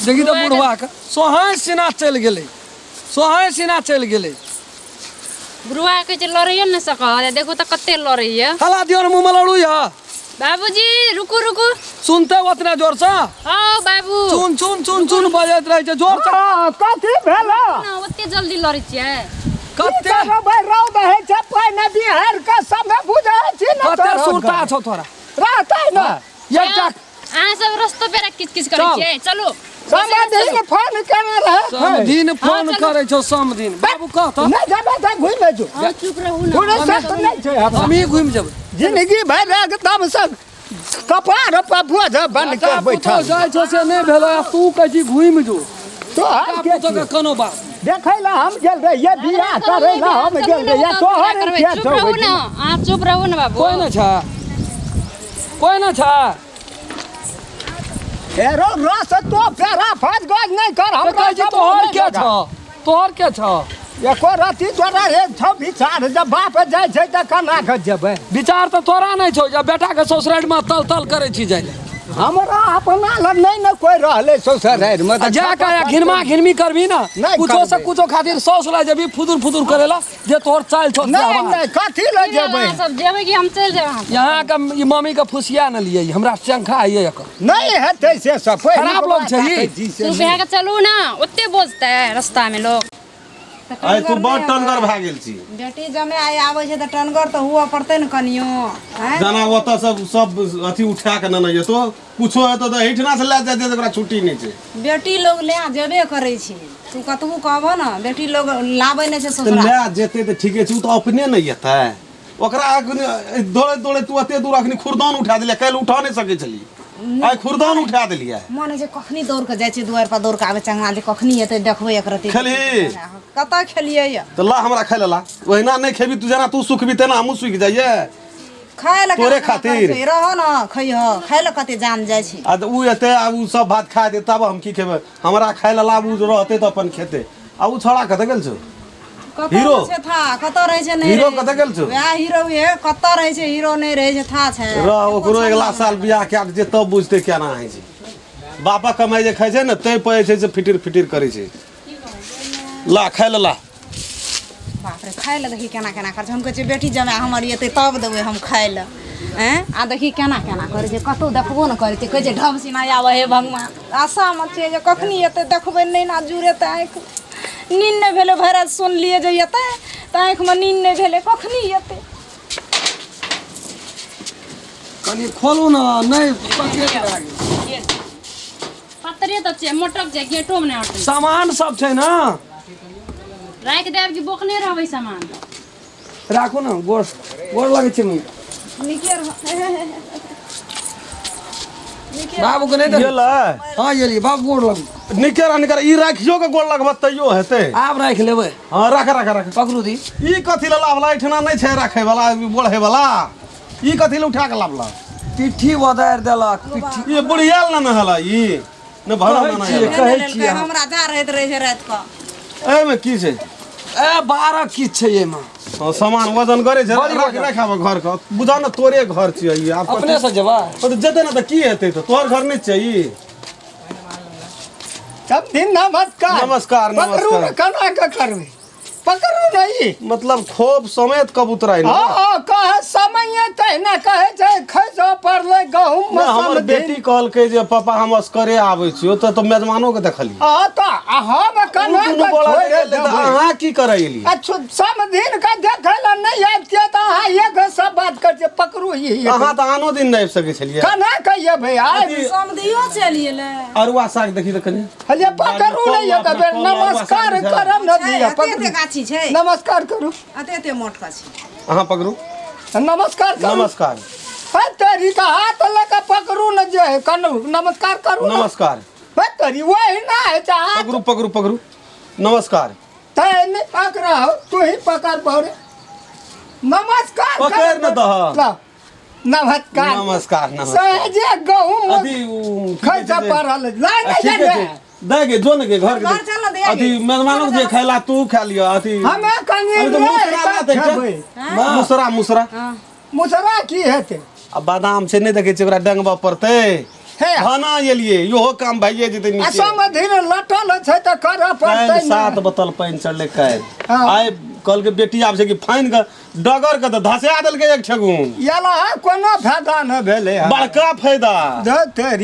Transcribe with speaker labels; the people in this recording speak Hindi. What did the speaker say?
Speaker 1: देखी तो बुढ़वा के सोहाय सीना चल गेले
Speaker 2: बुढ़वा के लड़ियो न सक देखो तो कते लड़ैया
Speaker 1: हला दियो मुंह में लड़ू या
Speaker 2: बाबूजी रुकू रुकू
Speaker 1: सुनते उतना जोर से
Speaker 2: हाँ बाबू
Speaker 1: चुन बजत रहे छै जोर से
Speaker 3: कथी भेलो
Speaker 2: ना ओते जल्दी लड़ै छियै
Speaker 1: कते
Speaker 3: भाई रौद है छै पानी बिहार का समय बुझै छी न
Speaker 1: कते सुरता छौ तोरा
Speaker 3: रहतै न
Speaker 1: एकटा
Speaker 2: अहाँ सब रास्ता पे किच करै छियै चलो
Speaker 3: समदिन फोन केने रहे
Speaker 1: समदिन फोन करे छौ समदिन बाबू कह त
Speaker 3: नहीं जाबे त घुमे जो
Speaker 2: चुप रहू ना
Speaker 3: थोड़े से तो नहीं छै
Speaker 1: हम ही घुम जब
Speaker 3: जिंदगी भर एकदम सब कपार पर बोझ बन के बैठल
Speaker 1: जाय छौ से नहीं भेलो तू कहि घुम जो
Speaker 3: तो
Speaker 1: के तो कोनो बात
Speaker 3: देखै ला हम गेल रे ये बियाह करे ला हम गेल रे या तोहर के
Speaker 2: चुप रहू ना आप चुप रहू ना बाबू
Speaker 1: कोई ना छा
Speaker 3: एरो रस तो फेरा फज गज नहीं कर हम
Speaker 1: कह छी तोहर के छ
Speaker 3: एको राती तोरा रे छ विचार जब बाप जाय छै त कना के जेबै
Speaker 1: विचार तो तोरा नहीं छौ जब बेटा के ससुराल में तल करे छी जाय
Speaker 3: हमरा अपना ल नहीं न कोई रहले ससुराल में
Speaker 1: जा का घिनमी करबी ना कुछो से कुछो खातिर सौस ला जबी फुदुर करेला जे तोर चाल छौ
Speaker 3: नहीं कथी ल जेबै
Speaker 2: सब जेबै कि हम चल जेबै
Speaker 1: यहां का ई मम्मी का फुसिया न लिए हमरा शंखा आइए एकर
Speaker 3: नहीं हेतै से सब
Speaker 1: खराब लोग छै ई
Speaker 2: तू बिहार के चलू ना ओते बोझते रास्ता में लोग
Speaker 4: आइ तू बहुत टनगर भए गेल छी
Speaker 5: बेटी जमे आइ आबै छै त टनगर त हुआ पड़तै न कनियो हैं
Speaker 4: जाना ओतऽ सब अथी उठा के न जेतो कुछो हेतो त हिठना से ला जाते त ओकरा छुट्टी नहीं छै
Speaker 5: बेटी लोग ले जेबे करै छै तू कतबो कहबो न बेटी लोग लाबै नै छै
Speaker 4: त
Speaker 5: ससुराल
Speaker 4: ले जेते त ठीके छै उ त अपने नहीं एतै ओकरा दौड़े तू अते दूर अखनी खुरदान उठा देले काल उठा नहीं सकै छली आइ खुरदान उठा देलियै
Speaker 5: मने जे कखनी दौड़ के जाइ छै दुआर पर दौड़ के आबै चंगा जे कखनी एतै देखबै एकरती
Speaker 4: खेली
Speaker 5: कतऽ खेलियै य
Speaker 4: त ला हमरा खाइ ला ओहिना नहीं खेबी तू जना तू सुखबी तेना हमहू सुख जाइए
Speaker 5: खाय ल
Speaker 4: तोरे खातिर
Speaker 5: रह न खइह खाय ल कते जान जाइ छै
Speaker 4: आ त उ एते आ उ सब भात खा दे तब हम की खेबै हमरा खाइ ला उ रहते त अपन खेते आ उ छोड़ा कत गेल छौ हीरो
Speaker 5: छै था कतऽ रहै छै
Speaker 4: हीरो कत गेल छौ
Speaker 5: वएह हीरो हे कतऽ रहै छै हीरो नहीं रहै छै था छै
Speaker 4: रह ओकरो अगला साल बियाह कए दे तब बुझते केना होइ छै बापा कमाई जे खाइ छै ने तै पड़े छै से फिटिर करै छै ला खाइ ला
Speaker 5: बाप रे खाय ल देखी केना केना कर छै हम कहै छै बेटी जमे हमर एतै तब देबै हम खाय ल हैं आ देखी केना करै छै कतौ देखबो न करै छै कहै छै ढब सिना आबै हे भगवान आशा में छै जे कखनी एतै देखबै नहीं ना जुरेतै आँखि नींद नहीं भेलै भरि रात सुनलिए जे एतै त आँखि में नींद नहीं भेलै कखनी एतै
Speaker 1: कनी खोलू ना नहीं पकड़े लागे
Speaker 2: पत्तरे त छै मोटक छै गेटो में नहीं हटै
Speaker 1: सामान सब छै ना
Speaker 2: राख देब कि बोकने रहबै सामान
Speaker 1: राखू ना गोड़ लगे छै मुई
Speaker 5: निकेर
Speaker 1: बाबू को नहीं दे
Speaker 4: गेलै
Speaker 1: हां ये बाबू गोड़ लगू
Speaker 4: निकर ई राखियो के गोड़ लगब तैयो हेतै
Speaker 1: आप राख लेबै
Speaker 4: हां राख
Speaker 1: पकड़ू दी
Speaker 4: ई कथि ला लावला इठना नहीं छै राखे वाला बोढ़े वाला ई कथि ला उठा के लावला
Speaker 1: पिट्ठी बदार देलक पिट्ठी
Speaker 4: ये बुढ़ियाल न हला ई न भला न
Speaker 1: कहै छियै
Speaker 5: हमरा जा रहै छै रात का
Speaker 4: ए में की छै
Speaker 1: ए 12 की छै एमे
Speaker 4: सामान वजन करे छै राख आब घर का बुझा न तोरे घर छियै ई
Speaker 1: अपने से जबा
Speaker 4: तो जते न त की हेतै तो तोहर घर नहीं छै ई
Speaker 3: सब दिन नमस्कार
Speaker 4: नमस्कार
Speaker 3: कना के करबै पकड़ू नहीं
Speaker 4: मतलब खोब समेत कबूतराई ना
Speaker 3: हां कहे समय तहिना कहे छै खैजो पड़ले गहूम में
Speaker 4: हमर बेटी कहल के जे पापा हम असकरे आबै छियो तो मेजमानो के देखली
Speaker 3: हां त हम कना के छोड़ दे
Speaker 4: अहाँ की करै एली
Speaker 3: अच्छा सब दिन का देखला नहीं आते त अहाँ एक सब बात कर जे पकड़ू ई
Speaker 4: अहाँ त आनो दिन नहीं आबि सकै छलियै
Speaker 3: कना कहिए भैया
Speaker 5: समदियो चलिए ले
Speaker 4: अरुआ साग देखी त कनी
Speaker 3: हले पकड़ू नहीं एक बेर नमस्कार करम न दिया पकड़ू
Speaker 5: गाछी छै
Speaker 3: नमस्कार करू
Speaker 5: अते मोटका छै
Speaker 4: अहाँ पकड़ू
Speaker 3: नमस्कार करू
Speaker 4: नमस्कार
Speaker 3: है तेरी का हाथ लगा पकड़ू न जे कनु नमस्कार करू
Speaker 4: नमस्कार
Speaker 3: है तेरी वही ना है चाह
Speaker 4: पकड़ू नमस्कार
Speaker 3: तै नहीं पकड़ा हो तू ही पकड़ पौरे नमस्कार
Speaker 4: पकड़ न दह
Speaker 3: नमस्कार सहजे गहूं खैसा पड़ल लाइन नहीं
Speaker 4: देगे जो ने के घर के
Speaker 5: घर चल दे
Speaker 4: अथी मेहमानों के खैला तू खा लियो अथी
Speaker 3: हमें कनी
Speaker 4: मुसरा
Speaker 3: मुसरा की हेते
Speaker 4: अब बादाम से नहीं देखे छै ओकरा डंगबा पड़ते
Speaker 3: हे।
Speaker 4: भाना एलिए इहो काम भइए जेतै नीचे
Speaker 3: असमधि लटल छै त करऽ पड़तै
Speaker 4: काल्हि
Speaker 3: ना।
Speaker 4: 7 बोतल पानि चढ़ले काल्हि
Speaker 3: हाँ।
Speaker 4: आइ कल के बेटी आब छै कि फाइन के डगर के तऽ धसा देलकै एक ठगुन
Speaker 3: याला कोनो फायदा न भेलै
Speaker 4: बड़का फायदा
Speaker 3: धतेरी